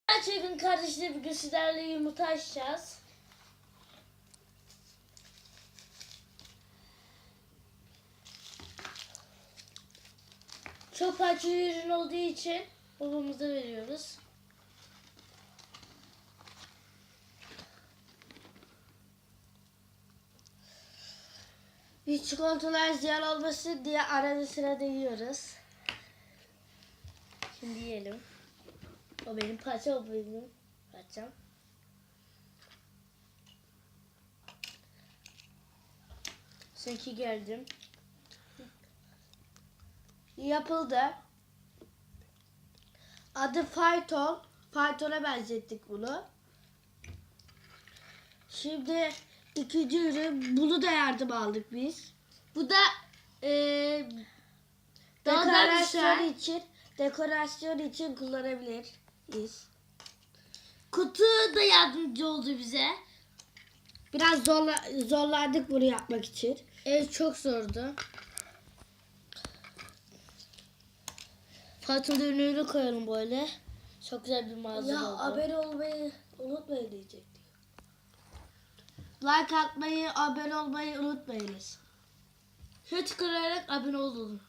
Gerçekten kardeşler bugün sizlerle yumurta açacağız. Çok parçalı ürün olduğu için babamıza veriyoruz. Bir çikolatalar ziyan olmasın diye arada sırada yiyoruz. Şimdi yiyelim. O benim parça, o benim parçam. Seninki geldim. Yapıldı. Adı fayton. Faytona benzettik bunu. Şimdi ikinci ürün. Bunu da yardım aldık biz. Bu da dekorasyon için kullanabiliriz. Kutu da yardımcı oldu bize. Biraz zorlandık bunu yapmak için. Evet, çok zordu. Fatih'in ürünü koyalım böyle. Çok güzel bir malzeme oldu. Abone olmayı unutmayın diyecektim. Like atmayı, abone olmayı unutmayınız. Hiç kırarak abone olun.